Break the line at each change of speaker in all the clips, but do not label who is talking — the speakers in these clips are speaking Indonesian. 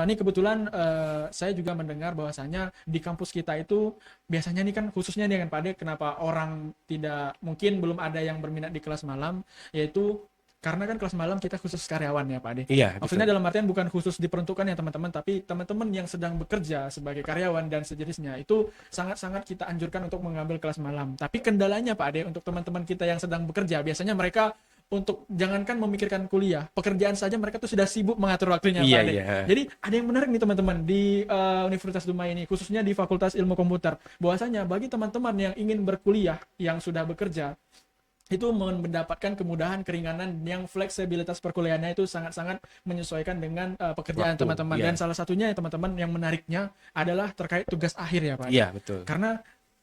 Ini kebetulan saya juga mendengar bahwasanya di kampus kita itu biasanya nih kan khususnya nih kan Pak Ade, kenapa orang tidak mungkin belum ada yang berminat di kelas malam, yaitu karena kan kelas malam kita khusus karyawan ya Pak Ade.
Iya, betul.
Maksudnya dalam artian bukan khusus diperuntukkan ya teman-teman, tapi teman-teman yang sedang bekerja sebagai karyawan dan sejenisnya itu sangat-sangat kita anjurkan untuk mengambil kelas malam. Tapi kendalanya Pak Ade, untuk teman-teman kita yang sedang bekerja, biasanya mereka untuk jangankan memikirkan kuliah, pekerjaan saja mereka tuh sudah sibuk mengatur waktunya Pak
Iya,
Ade.
iya.
Jadi ada yang menarik nih teman-teman di Universitas Dumai ini, khususnya di Fakultas Ilmu Komputer. Bahwasanya bagi teman-teman yang ingin berkuliah, yang sudah bekerja, itu mendapatkan kemudahan, keringanan yang fleksibilitas perkuliahannya itu sangat-sangat menyesuaikan dengan pekerjaan
Waktu,
teman-teman.
iya.
Dan salah satunya ya teman-teman yang menariknya adalah terkait tugas akhir ya Pak.
Iya, betul.
Karena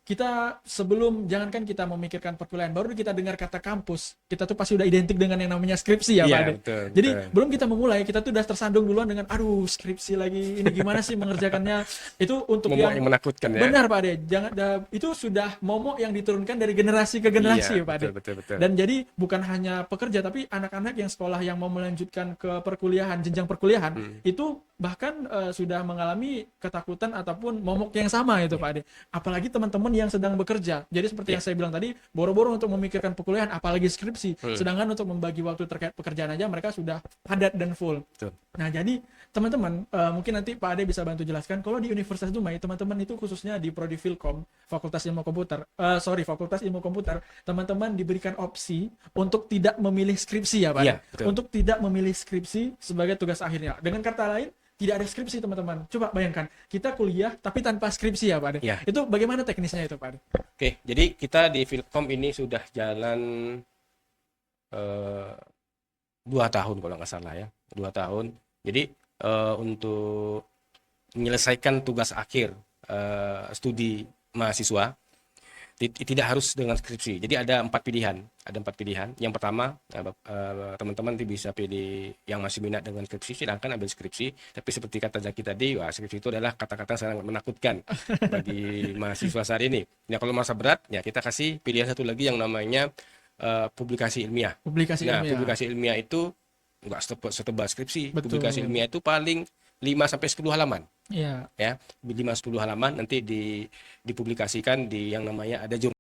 kita sebelum jangankan kita memikirkan perkuliahan, baru kita dengar kata kampus, kita tuh pasti udah identik dengan yang namanya skripsi ya Pak
Iya,
Ade.
betul,
Jadi
betul.
belum kita memulai, kita tuh udah tersandung duluan dengan aduh skripsi lagi, ini gimana sih mengerjakannya. Itu untuk
Momok yang menakutkan ya.
benar Pak Ade, jangan itu sudah momok yang diturunkan dari generasi ke generasi
Iya,
ya Pak Ade.
betul, betul, betul.
Dan jadi bukan hanya pekerja, tapi anak-anak yang sekolah yang mau melanjutkan ke perkuliahan, jenjang perkuliahan, itu bahkan sudah mengalami ketakutan ataupun momok yang sama itu Pak Ade. Apalagi teman-teman yang sedang bekerja. Jadi seperti yang saya bilang tadi, boro-boro untuk memikirkan perkuliahan, apalagi skripsi. Sedangkan untuk membagi waktu terkait pekerjaan aja mereka sudah padat dan full.
Betul.
Nah, jadi teman-teman, mungkin nanti Pak Ade bisa bantu jelaskan, kalau di Universitas Dumai, teman-teman itu khususnya di Prodi Filkom, Fakultas Ilmu Komputer, Fakultas Ilmu Komputer, teman-teman diberikan opsi untuk tidak memilih skripsi ya Pak Ade.
Iya, betul.
Untuk tidak memilih skripsi sebagai tugas akhirnya. Dengan kata lain, tidak ada skripsi teman-teman. Coba bayangkan, kita kuliah tapi tanpa skripsi ya Pak Ade.
Iya.
Itu bagaimana teknisnya itu Pak Ade?
Oke, jadi kita di Filkom ini sudah jalan 2 tahun kalau nggak salah ya, 2 tahun. Jadi untuk menyelesaikan tugas akhir studi mahasiswa tidak harus dengan skripsi. Jadi ada 4 pilihan. Ada 4 pilihan. Yang pertama, teman-teman bisa pilih yang masih minat dengan skripsi, silahkan ambil skripsi. Tapi seperti kata Zaki tadi, wah, skripsi itu adalah kata-kata yang sangat menakutkan bagi mahasiswa saat ini. Ya kalau masa berat, ya kita kasih pilihan satu lagi yang namanya publikasi ilmiah.
Publikasi
Nah,
ilmiah.
publikasi ilmiah itu nggak setebal skripsi.
Betul.
Publikasi ilmiah itu paling 5-10 halaman.
Iya.
Ya, 5-10 halaman nanti dipublikasikan di yang namanya ada jurnal